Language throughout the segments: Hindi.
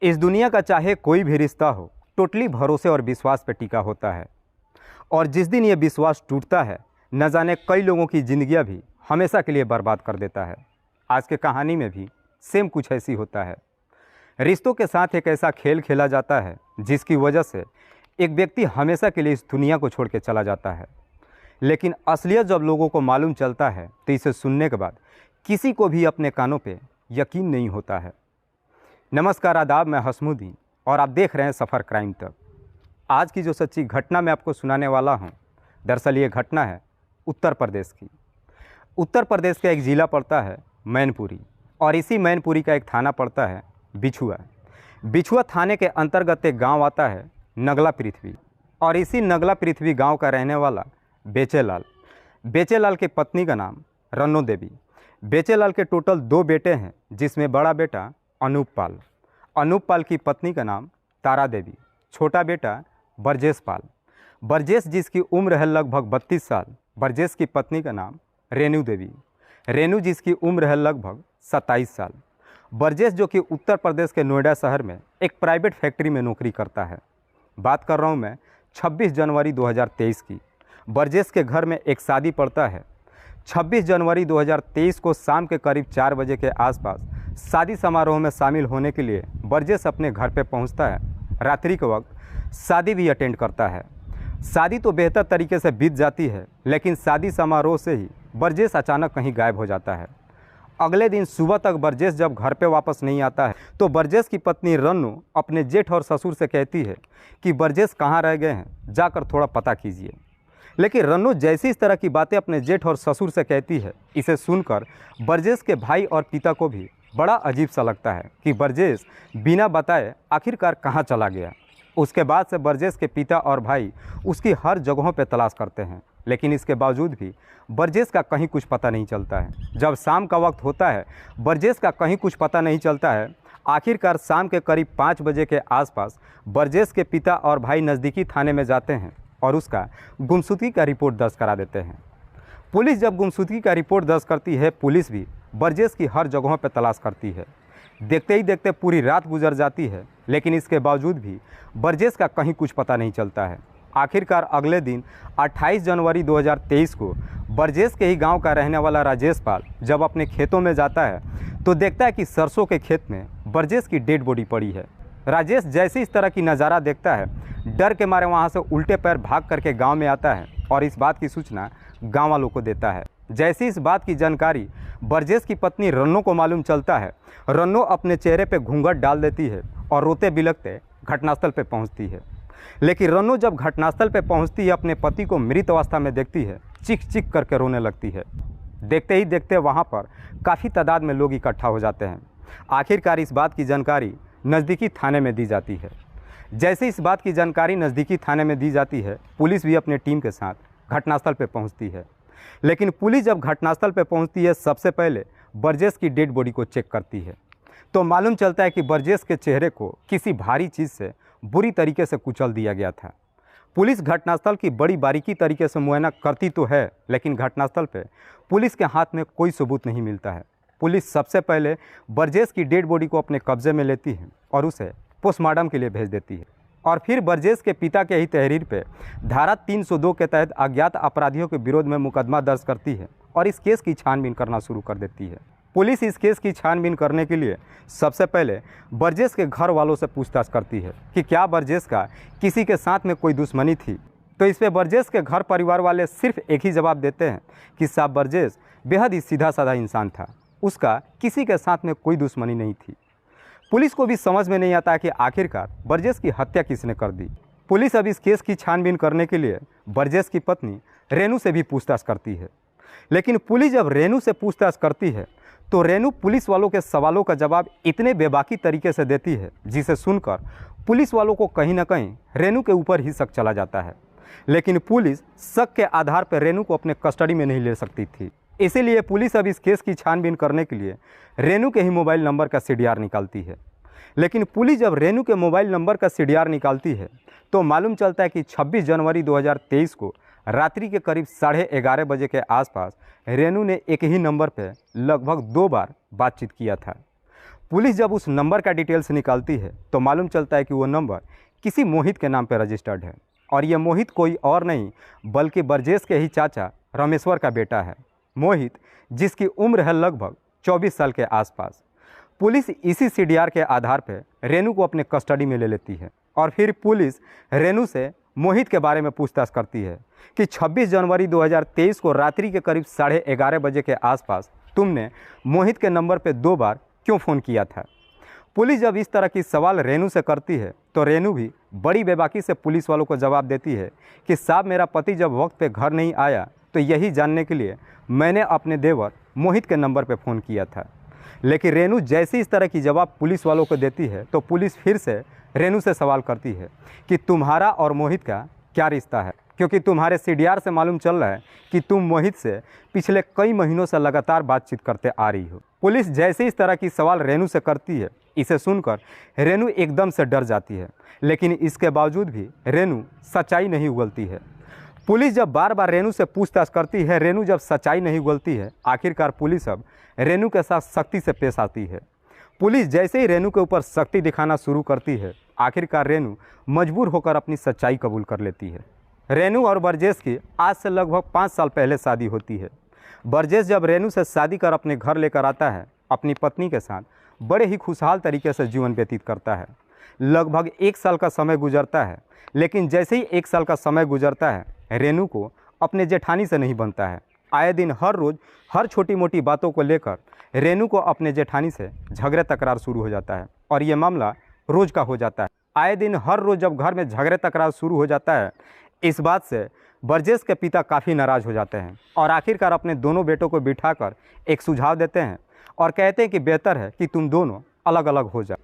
इस दुनिया का चाहे कोई भी रिश्ता हो, टोटली भरोसे और विश्वास पर टिका होता है। और जिस दिन ये विश्वास टूटता है, न जाने कई लोगों की ज़िंदगियाँ भी हमेशा के लिए बर्बाद कर देता है। आज के कहानी में भी सेम कुछ ऐसी होता है। रिश्तों के साथ एक ऐसा खेल खेला जाता है जिसकी वजह से एक व्यक्ति हमेशा के लिए इस दुनिया को छोड़ के चला जाता है। लेकिन असलियत जब लोगों को मालूम चलता है तो इसे सुनने के बाद किसी को भी अपने कानों पे यकीन नहीं होता है। नमस्कार, आदाब, मैं हसमुद्दीन और आप देख रहे हैं सफ़र क्राइम तक। आज की जो सच्ची घटना मैं आपको सुनाने वाला हूं, दरअसल ये घटना है उत्तर प्रदेश की। उत्तर प्रदेश का एक ज़िला पड़ता है मैनपुरी और इसी मैनपुरी का एक थाना पड़ता है बिछुआ। बिछुआ थाने के अंतर्गत एक गांव आता है नगला पृथ्वी और इसी नगला पृथ्वी गांव का रहने वाला बेचेलाल की पत्नी का नाम रन्नो देवी। बेचेलाल के टोटल 2 बेटे हैं, जिसमें बड़ा बेटा अनूप पाल की पत्नी का नाम तारा देवी, छोटा बेटा बरजेश जिसकी उम्र है लगभग 32 साल। बरजेश की पत्नी का नाम रेणु जिसकी उम्र है लगभग 27 साल। बरजेश जो कि उत्तर प्रदेश के नोएडा शहर में एक प्राइवेट फैक्ट्री में नौकरी करता है। बात कर रहा हूँ मैं 26 जनवरी 2023 की। बरजेश के घर में एक शादी पड़ता है। 26 जनवरी 2023 को शाम के करीब 4 बजे के आसपास शादी समारोह में शामिल होने के लिए बरजेश अपने घर पे पहुंचता है। रात्रि के वक्त शादी भी अटेंड करता है। शादी तो बेहतर तरीके से बीत जाती है, लेकिन शादी समारोह से ही बरजेश अचानक कहीं गायब हो जाता है। अगले दिन सुबह तक बरजेश जब घर पे वापस नहीं आता है तो बरजेश की पत्नी रन्नू अपने जेठ और ससुर से कहती है कि बरजेश कहाँ रह गए हैं, जाकर थोड़ा पता कीजिए। लेकिन रन्नू जैसी इस तरह की बातें अपने जेठ और ससुर से कहती है, इसे सुनकर बरजेश के भाई और पिता को भी बड़ा अजीब सा लगता है कि बरजेश बिना बताए आखिरकार कहाँ चला गया। उसके बाद से बरजेश के पिता और भाई उसकी हर जगहों पर तलाश करते हैं, लेकिन इसके बावजूद भी बरजेश का कहीं कुछ पता नहीं चलता है। जब शाम का वक्त होता है, बरजेश का कहीं कुछ पता नहीं चलता है। आखिरकार शाम के करीब 5 बजे के आसपास बरजेश के पिता और भाई नज़दीकी थाने में जाते हैं और उसका गुमशुदगी का रिपोर्ट दर्ज करा देते हैं। पुलिस जब गुमशुदगी का रिपोर्ट दर्ज करती है, पुलिस भी बरजेश की हर जगहों पर तलाश करती है। देखते ही देखते पूरी रात गुजर जाती है, लेकिन इसके बावजूद भी बरजेश का कहीं कुछ पता नहीं चलता है। आखिरकार अगले दिन 28 जनवरी 2023 को बरजेश के ही गांव का रहने वाला राजेश पाल जब अपने खेतों में जाता है तो देखता है कि सरसों के खेत में बरजेश की डेड बॉडी पड़ी है। राजेश जैसे इस तरह की नज़ारा देखता है, डर के मारे वहां से उल्टे पैर भाग करके गांव में आता है और इस बात की सूचना गांव वालों को देता है। जैसे इस बात की जानकारी बरजेश की पत्नी रन्नो को मालूम चलता है, रन्नो अपने चेहरे पे घूंघट डाल देती है और रोते बिलखते घटनास्थल पे पहुंचती है। लेकिन रन्नो जब घटनास्थल पे पहुंचती है, अपने पति को मृत अवस्था में देखती है, चीख चीख करके रोने लगती है। देखते ही देखते वहाँ पर काफ़ी तादाद में लोग इकट्ठा हो जाते हैं। आखिरकार इस बात की जानकारी नज़दीकी थाने में दी जाती है। जैसे इस बात की जानकारी नज़दीकी थाने में दी जाती है, पुलिस भी अपने टीम के साथ घटनास्थल पर पहुँचती है। लेकिन पुलिस जब घटनास्थल पर पहुँचती है, सबसे पहले बरजेश की डेड बॉडी को चेक करती है तो मालूम चलता है कि बरजेश के चेहरे को किसी भारी चीज़ से बुरी तरीके से कुचल दिया गया था। पुलिस घटनास्थल की बड़ी बारीकी तरीके से मुआयना करती तो है, लेकिन घटनास्थल पे पुलिस के हाथ में कोई सबूत नहीं मिलता है। पुलिस सबसे पहले बरजेश की डेड बॉडी को अपने कब्जे में लेती है और उसे पोस्टमार्टम के लिए भेज देती है और फिर बरजेश के पिता के ही तहरीर पे धारा 302 के तहत अज्ञात अपराधियों के विरोध में मुकदमा दर्ज करती है और इस केस की छानबीन करना शुरू कर देती है। पुलिस इस केस की छानबीन करने के लिए सबसे पहले बरजेश के घर वालों से पूछताछ करती है कि क्या बरजेश का किसी के साथ में कोई दुश्मनी थी। तो इस पर बरजेश के घर परिवार वाले सिर्फ एक ही जवाब देते हैं कि साहब बरजेश बेहद ही सीधा साधा इंसान था, उसका किसी के साथ में कोई दुश्मनी नहीं थी। पुलिस को भी समझ में नहीं आता कि आखिरकार बरजेश की हत्या किसने कर दी। पुलिस अब इस केस की छानबीन करने के लिए बरजेश की पत्नी रेणु से भी पूछताछ करती है। लेकिन पुलिस जब रेणु से पूछताछ करती है तो रेणु पुलिस वालों के सवालों का जवाब इतने बेबाकी तरीके से देती है, जिसे सुनकर पुलिस वालों को कहीं ना कहीं रेणु के ऊपर ही शक चला जाता है। लेकिन पुलिस शक के आधार पर रेणु को अपने कस्टडी में नहीं ले सकती थी, इसीलिए पुलिस अब इस केस की छानबीन करने के लिए रेणु के ही मोबाइल नंबर का CDR निकालती है। लेकिन पुलिस जब रेणु के मोबाइल नंबर का CDR निकालती है तो मालूम चलता है कि 26 जनवरी 2023 को रात्रि के करीब 11:30 बजे के आसपास रेणु ने एक ही नंबर पर लगभग 2 बार बातचीत किया था। पुलिस जब उस नंबर का डिटेल्स निकालती है तो मालूम चलता है कि वो नंबर किसी मोहित के नाम पर रजिस्टर्ड है और ये मोहित कोई और नहीं बल्कि ब्रजेश के ही चाचा रामेश्वर का बेटा है। मोहित, जिसकी उम्र है लगभग 24 साल के आसपास। पुलिस इसी सीडीआर के आधार पर रेनू को अपने कस्टडी में ले लेती है और फिर पुलिस रेनू से मोहित के बारे में पूछताछ करती है कि 26 जनवरी 2023 को रात्रि के करीब 11:30 बजे के आसपास तुमने मोहित के नंबर पर 2 बार क्यों फ़ोन किया था। पुलिस जब इस तरह की सवाल रेनू से करती है तो रेनू भी बड़ी बेबाकी से पुलिस वालों को जवाब देती है कि साहब, मेरा पति जब वक्त पे घर नहीं आया तो यही जानने के लिए मैंने अपने देवर मोहित के नंबर पे फ़ोन किया था। लेकिन रेनू जैसे इस तरह की जवाब पुलिस वालों को देती है तो पुलिस फिर से रेनू से सवाल करती है कि तुम्हारा और मोहित का क्या रिश्ता है, क्योंकि तुम्हारे सीडीआर से मालूम चल रहा है कि तुम मोहित से पिछले कई महीनों से लगातार बातचीत करते आ रही हो। पुलिस जैसे इस तरह की सवाल रेनू से करती है, इसे सुनकर रेनू एकदम से डर जाती है, लेकिन इसके बावजूद भी रेनू सच्चाई नहीं उगलती है। पुलिस जब बार बार रेनू से पूछताछ करती है, रेनू जब सच्चाई नहीं उगलती है, आखिरकार पुलिस अब रेनू के साथ सख्ती से पेश आती है। पुलिस जैसे ही रेनू के ऊपर सख्ती दिखाना शुरू करती है, आखिरकार रेनू मजबूर होकर अपनी सच्चाई कबूल कर लेती है। रेनू और ब्रजेश की आज से लगभग 5 साल पहले शादी होती है। ब्रजेश जब रेनू से शादी कर अपने घर लेकर आता है, अपनी पत्नी के साथ बड़े ही खुशहाल तरीके से जीवन व्यतीत करता है। लगभग 1 साल का समय गुजरता है, लेकिन जैसे ही 1 साल का समय गुजरता है, रेनू को अपने जेठानी से नहीं बनता है। आए दिन हर रोज़ हर छोटी मोटी बातों को लेकर रेनू को अपने जेठानी से झगड़े तकरार शुरू हो जाता है और ये मामला रोज़ का हो जाता है। आए दिन हर रोज़ जब घर में झगड़े तकरार शुरू हो जाता है, इस बात से ब्रजेश के पिता काफ़ी नाराज़ हो जाते हैं और आखिरकार अपने दोनों बेटों को बिठाकर एक सुझाव देते हैं और कहते हैं कि बेहतर है कि तुम दोनों अलग अलग हो जाओ।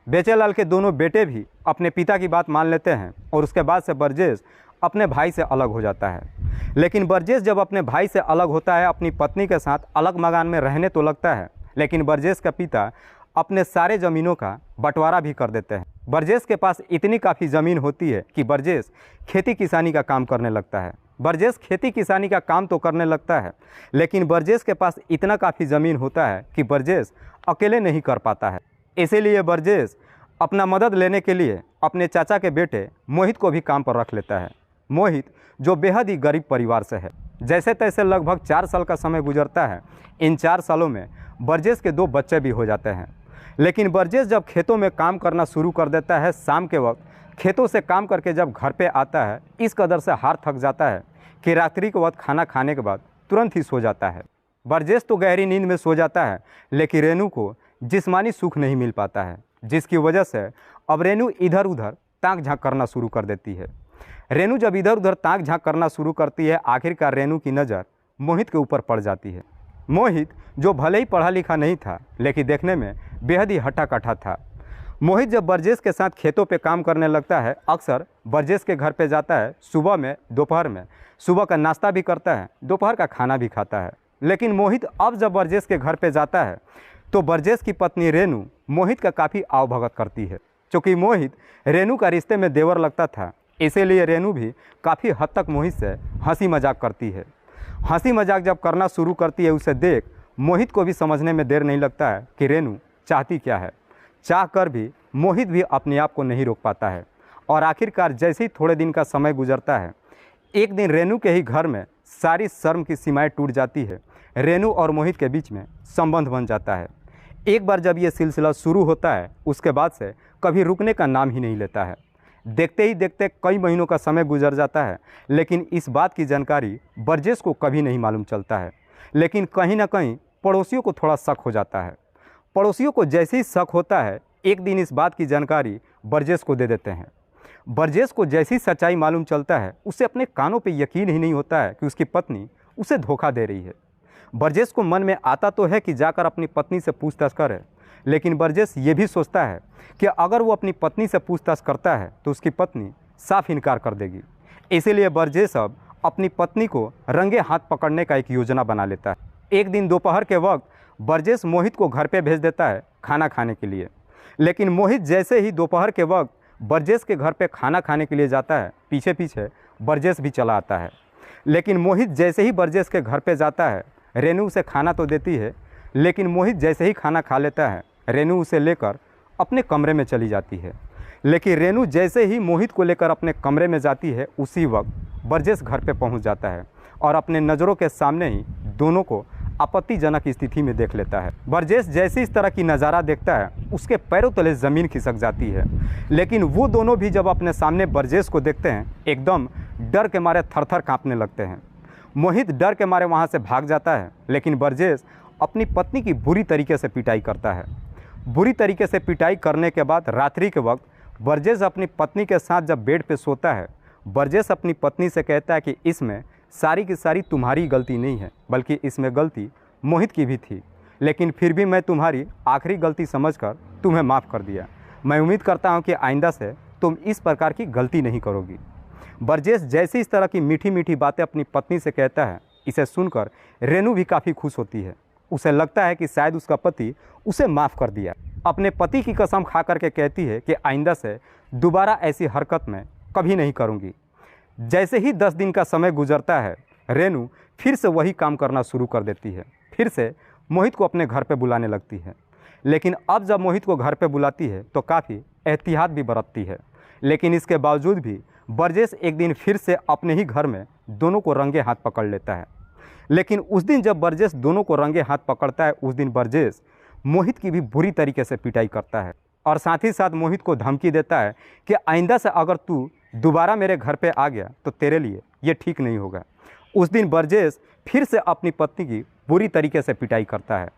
बेचेलाल के दोनों बेटे भी अपने पिता की बात मान लेते हैं और उसके बाद से ब्रजेश अपने भाई से अलग हो जाता है। लेकिन ब्रजेश जब अपने भाई से अलग होता है, अपनी पत्नी के साथ अलग मकान में रहने तो लगता है, लेकिन ब्रजेश का पिता अपने सारे ज़मीनों का बंटवारा भी कर देते हैं। ब्रजेश के पास इतनी काफ़ी ज़मीन होती है कि ब्रजेश खेती किसानी का काम करने लगता है। ब्रजेश खेती किसानी का काम तो करने लगता है, लेकिन ब्रजेश के पास इतना काफ़ी ज़मीन होता है कि ब्रजेश अकेले नहीं कर पाता है। इसीलिए ब्रजेश अपना मदद लेने के लिए अपने चाचा के बेटे मोहित को भी काम पर रख लेता है। मोहित जो बेहद ही गरीब परिवार से है। जैसे तैसे लगभग 4 साल का समय गुजरता है। इन 4 सालों में ब्रजेश के 2 बच्चे भी हो जाते हैं। लेकिन ब्रजेश जब खेतों में काम करना शुरू कर देता है, शाम के वक्त खेतों से काम करके जब घर पे आता है, इस कदर से हार थक जाता है कि रात्रि के वक्त खाना खाने के बाद तुरंत ही सो जाता है। ब्रजेश तो गहरी नींद में सो जाता है, लेकिन रेनू को जिस्मानी सुख नहीं मिल पाता है, जिसकी वजह से अब रेनू इधर उधर ताक झांक करना शुरू कर देती है। रेनू जब इधर उधर ताक झांक करना शुरू करती है, आखिरकार रेनू की नज़र मोहित के ऊपर पड़ जाती है। मोहित जो भले ही पढ़ा लिखा नहीं था, लेकिन देखने में बेहद ही हट्टा कट्टा था। मोहित जब ब्रजेश के साथ खेतों पे काम करने लगता है, अक्सर ब्रजेश के घर पे जाता है। सुबह में, दोपहर में, सुबह का नाश्ता भी करता है, दोपहर का खाना भी खाता है। लेकिन मोहित अब जब ब्रजेश के घर पे जाता है तो ब्रजेश की पत्नी रेनू मोहित का काफ़ी आवभगत करती है। चूँकि मोहित रेनू का रिश्ते में देवर लगता था, इसीलिए रेनू भी काफ़ी हद तक मोहित से हंसी मजाक करती है। हंसी मजाक जब करना शुरू करती है, उसे देख मोहित को भी समझने में देर नहीं लगता है कि रेनू चाहती क्या है। चाह कर भी मोहित भी अपने आप को नहीं रोक पाता है और आखिरकार जैसे ही थोड़े दिन का समय गुजरता है, एक दिन रेनू के ही घर में सारी शर्म की सीमाएं टूट जाती है। रेनू और मोहित के बीच में संबंध बन जाता है। एक बार जब ये सिलसिला शुरू होता है, उसके बाद से कभी रुकने का नाम ही नहीं लेता है। देखते ही देखते कई महीनों का समय गुजर जाता है, लेकिन इस बात की जानकारी ब्रजेश को कभी नहीं मालूम चलता है। लेकिन कहीं ना कहीं पड़ोसियों को थोड़ा शक हो जाता है। पड़ोसियों को जैसे ही शक होता है, एक दिन इस बात की जानकारी ब्रजेश को दे देते हैं। ब्रजेश को जैसी सच्चाई मालूम चलता है, उसे अपने कानों पे यकीन ही नहीं होता है कि उसकी पत्नी उसे धोखा दे रही है। ब्रजेश को मन में आता तो है कि जाकर अपनी पत्नी से पूछताछ करे, लेकिन ब्रजेश ये भी सोचता है कि अगर वो अपनी पत्नी से पूछताछ करता है तो उसकी पत्नी साफ इनकार कर देगी। इसीलिए ब्रजेश अब अपनी पत्नी को रंगे हाथ पकड़ने का एक योजना बना लेता है। एक दिन दोपहर के वक्त ब्रजेश मोहित को घर पे भेज देता है खाना खाने के लिए। लेकिन मोहित जैसे ही दोपहर के वक्त ब्रजेश के घर पे खाना खाने के लिए जाता है, पीछे पीछे ब्रजेश भी चला आता है। लेकिन मोहित जैसे ही ब्रजेश के घर पे जाता है, रेनू उसे खाना तो देती है, लेकिन मोहित जैसे ही खाना खा लेता है, रेनू उसे लेकर अपने कमरे में चली जाती है। लेकिन रेनू जैसे ही मोहित को लेकर अपने कमरे में जाती है, उसी वक्त बरजेश घर पे पहुंच जाता है और अपने नज़रों के सामने ही दोनों को आपत्तिजनक स्थिति में देख लेता है। बरजेश जैसे इस तरह की नज़ारा देखता है, उसके पैरों तले ज़मीन खिसक जाती है। लेकिन वो दोनों भी जब अपने सामने बरजेश को देखते हैं, एकदम डर के मारे थर-थर काँपने लगते हैं। मोहित डर के मारे वहाँ से भाग जाता है, लेकिन बरजेश अपनी पत्नी की बुरी तरीके से पिटाई करता है। बुरी तरीके से पिटाई करने के बाद रात्रि के वक्त बरजेश अपनी पत्नी के साथ जब बेड पे सोता है, बरजेश अपनी पत्नी से कहता है कि इसमें सारी की सारी तुम्हारी गलती नहीं है, बल्कि इसमें गलती मोहित की भी थी। लेकिन फिर भी मैं तुम्हारी आखिरी गलती समझकर तुम्हें माफ़ कर दिया। मैं उम्मीद करता हूँ कि आइंदा से तुम इस प्रकार की गलती नहीं करोगी। बरजेश जैसे इस तरह की मीठी मीठी बातें अपनी पत्नी से कहता है, इसे सुनकर रेनू भी काफ़ी खुश होती है। उसे लगता है कि शायद उसका पति उसे माफ़ कर दिया। अपने पति की कसम खा करके कहती है कि आइंदा से दोबारा ऐसी हरकत मैं कभी नहीं करूँगी। जैसे ही 10 दिन का समय गुजरता है, रेनू फिर से वही काम करना शुरू कर देती है। फिर से मोहित को अपने घर पे बुलाने लगती है। लेकिन अब जब मोहित को घर पे बुलाती है तो काफ़ी एहतियात भी बरतती है। लेकिन इसके बावजूद भी बरजेश एक दिन फिर से अपने ही घर में दोनों को रंगे हाथ पकड़ लेता है। लेकिन उस दिन जब बरजेश दोनों को रंगे हाथ पकड़ता है, उस दिन बरजेश मोहित की भी बुरी तरीके से पिटाई करता है और साथ ही साथ मोहित को धमकी देता है कि आइंदा से अगर तू दोबारा मेरे घर पे आ गया तो तेरे लिए ये ठीक नहीं होगा। उस दिन बरजेश फिर से अपनी पत्नी की बुरी तरीके से पिटाई करता है।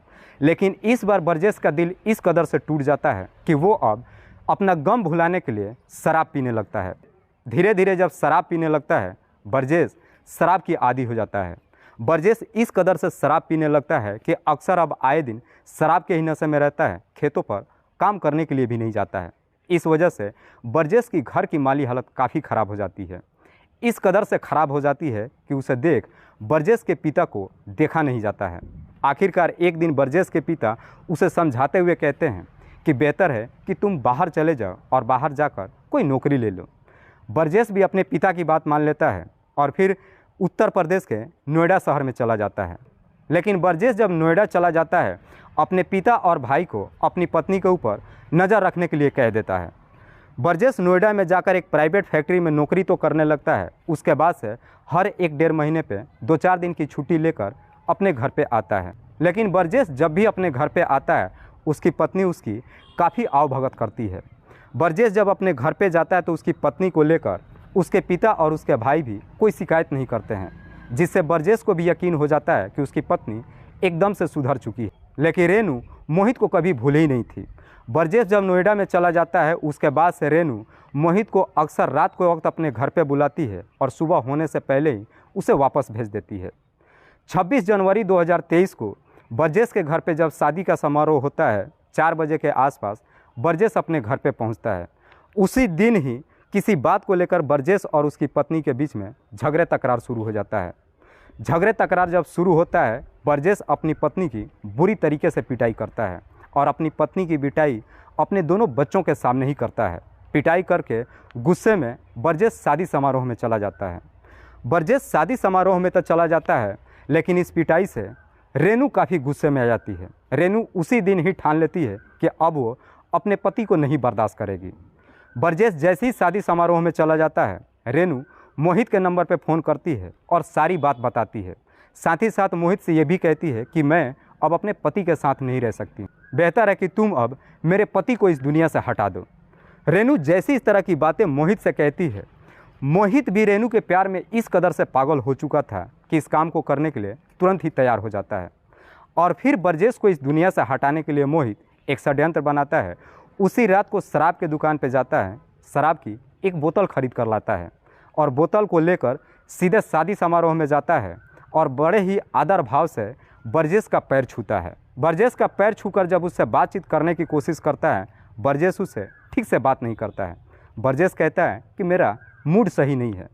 लेकिन इस बार बरजेश का दिल इस कदर से टूट जाता है कि वो अब अपना गम भुलाने के लिए शराब पीने लगता है। धीरे धीरे जब शराब पीने लगता है, बरजेश शराब की आदी हो जाता है। बरजेश इस कदर से शराब पीने लगता है कि अक्सर अब आए दिन शराब के ही नशे में रहता है, खेतों पर काम करने के लिए भी नहीं जाता है। इस वजह से बरजेश की घर की माली हालत काफ़ी ख़राब हो जाती है। इस कदर से ख़राब हो जाती है कि उसे देख बरजेश के पिता को देखा नहीं जाता है। आखिरकार एक दिन बरजेश के पिता उसे समझाते हुए कहते हैं कि बेहतर है कि तुम बाहर चले जाओ और बाहर जाकर कोई नौकरी ले लो। बरजेश भी अपने पिता की बात मान लेता है और फिर उत्तर प्रदेश के नोएडा शहर में चला जाता है। लेकिन बरजेश जब नोएडा चला जाता है, अपने पिता और भाई को अपनी पत्नी के ऊपर नज़र रखने के लिए कह देता है। बरजेश नोएडा में जाकर एक प्राइवेट फैक्ट्री में नौकरी तो करने लगता है। उसके बाद से हर 1-1.5 महीने पे 2-4 दिन की छुट्टी लेकर अपने घर पे आता है। लेकिन बरजेश जब भी अपने घर पे आता है, उसकी पत्नी उसकी काफ़ी आवभगत करती है। बरजेश जब अपने घर पे जाता है तो उसकी पत्नी को लेकर उसके पिता और उसके भाई भी कोई शिकायत नहीं करते हैं, जिससे बरजेश को भी यकीन हो जाता है कि उसकी पत्नी एकदम से सुधर चुकी है। लेकिन रेनू मोहित को कभी भूले ही नहीं थी। बरजेश जब नोएडा में चला जाता है, उसके बाद से रेनू मोहित को अक्सर रात के वक्त अपने घर पे बुलाती है और सुबह होने से पहले ही उसे वापस भेज देती है। 26 जनवरी 2023 को बरजेश के घर पे जब शादी का समारोह होता है, 4 बजे के आसपास बरजेश अपने घर पे पहुंचता है। उसी दिन ही किसी बात को लेकर बरजेश और उसकी पत्नी के बीच में झगड़े तकरार शुरू हो जाता है। झगड़े तकरार जब शुरू होता है, बरजेश अपनी पत्नी की बुरी तरीके से पिटाई करता है और अपनी पत्नी की पिटाई अपने दोनों बच्चों के सामने ही करता है। पिटाई करके गुस्से में बरजेश शादी समारोह में चला जाता है। बरजेश शादी समारोह में तो चला जाता है, लेकिन इस पिटाई से रेनू काफ़ी गुस्से में आ जाती है। रेनू उसी दिन ही ठान लेती है कि अब वो अपने पति को नहीं बर्दाश्त करेगी। बरजेश जैसे ही शादी समारोह में चला जाता है, रेनू मोहित के नंबर पर फ़ोन करती है और सारी बात बताती है। साथ ही साथ मोहित से ये भी कहती है कि मैं अब अपने पति के साथ नहीं रह सकती, बेहतर है कि तुम अब मेरे पति को इस दुनिया से हटा दो। रेनू जैसी इस तरह की बातें मोहित से कहती है, मोहित भी रेनू के प्यार में इस कदर से पागल हो चुका था कि इस काम को करने के लिए तुरंत ही तैयार हो जाता है। और फिर बरजेश को इस दुनिया से हटाने के लिए मोहित एक षड्यंत्र बनाता है। उसी रात को शराब के दुकान पर जाता है, शराब की एक बोतल खरीद कर लाता है और बोतल को लेकर सीधे शादी समारोह में जाता है और बड़े ही आदर भाव से बरजेश का पैर छूता है। बरजेश का पैर छूकर जब उससे बातचीत करने की कोशिश करता है, बरजेश उससे ठीक से बात नहीं करता है। बरजेश कहता है कि मेरा मूड सही नहीं है।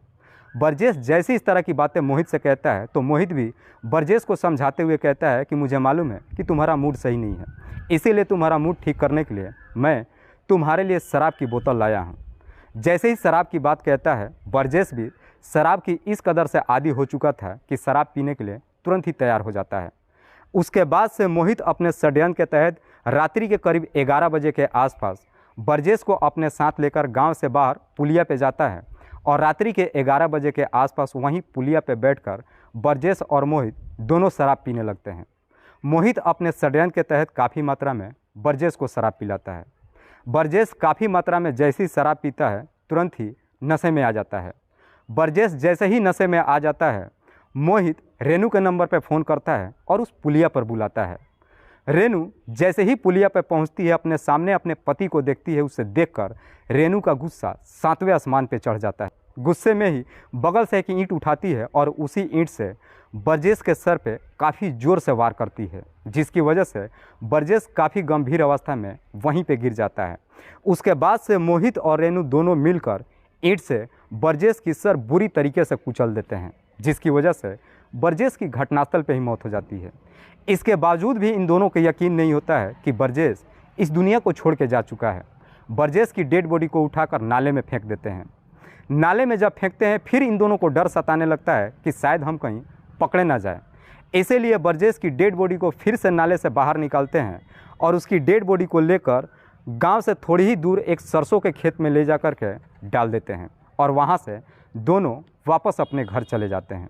बरजेश जैसे इस तरह की बातें मोहित से कहता है तो मोहित भी बरजेश को समझाते हुए कहता है कि मुझे मालूम है कि तुम्हारा मूड सही नहीं है, इसीलिए तुम्हारा मूड ठीक करने के लिए मैं तुम्हारे लिए शराब की बोतल लाया हूँ। जैसे ही शराब की बात कहता है, बरजेश भी शराब की इस कदर से आदी हो चुका था कि शराब पीने के लिए तुरंत ही तैयार हो जाता है। उसके बाद से मोहित अपने षड्यंत्र के तहत रात्रि के करीब 11 बजे के आसपास ब्रजेश को अपने साथ लेकर गांव से बाहर पुलिया पे जाता है और रात्रि के 11 बजे के आसपास वहीं पुलिया पे बैठकर ब्रजेश और मोहित दोनों शराब पीने लगते हैं। मोहित अपने षड्यंत्र के तहत काफ़ी मात्रा में ब्रजेश को शराब पिलाता है। ब्रजेश काफ़ी मात्रा में जैसे ही शराब पीता है तुरंत ही नशे में आ जाता है। ब्रजेश जैसे ही नशे में आ जाता है, मोहित रेनू के नंबर पर फ़ोन करता है और उस पुलिया पर बुलाता है। रेनू जैसे ही पुलिया पर पहुंचती है, अपने सामने अपने पति को देखती है। उसे देखकर रेनू का गुस्सा 7वें आसमान पर चढ़ जाता है। गुस्से में ही बगल से एक ईंट उठाती है और उसी ईंट से ब्रजेश के सर पे काफ़ी ज़ोर से वार करती है, जिसकी वजह से ब्रजेश काफ़ी गंभीर अवस्था में वहीं पे गिर जाता है। उसके बाद से मोहित और रेनू दोनों मिलकर ईंट से ब्रजेश की सर बुरी तरीके से कुचल देते हैं, जिसकी वजह से ब्रजेश की घटनास्थल पे ही मौत हो जाती है। इसके बावजूद भी इन दोनों को यकीन नहीं होता है कि ब्रजेश इस दुनिया को छोड़ के जा चुका है। ब्रजेश की डेड बॉडी को उठाकर नाले में फेंक देते हैं। नाले में जब फेंकते हैं फिर इन दोनों को डर सताने लगता है कि शायद हम कहीं पकड़े ना जाए। इसीलिए ब्रजेश की डेड बॉडी को फिर से नाले से बाहर निकालते हैं और उसकी डेड बॉडी को लेकर गांव से थोड़ी ही दूर एक सरसों के खेत में ले जा कर के डाल देते हैं और वहां से दोनों वापस अपने घर चले जाते हैं।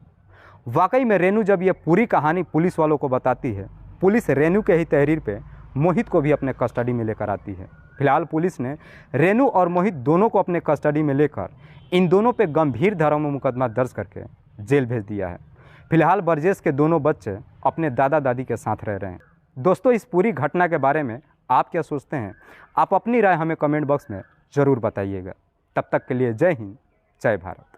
वाकई में रेनू जब ये पूरी कहानी पुलिस वालों को बताती है, पुलिस रेनू के ही तहरीर पे मोहित को भी अपने कस्टडी में लेकर आती है। फिलहाल पुलिस ने रेनू और मोहित दोनों को अपने कस्टडी में लेकर इन दोनों पे गंभीर धाराओं में मुकदमा दर्ज करके जेल भेज दिया है। फिलहाल ब्रजेश के दोनों बच्चे अपने दादा दादी के साथ रह रहे हैं। दोस्तों, इस पूरी घटना के बारे में आप क्या सोचते हैं? आप अपनी राय हमें कमेंट बॉक्स में ज़रूर बताइएगा। तब तक के लिए जय हिंद, जय भारत।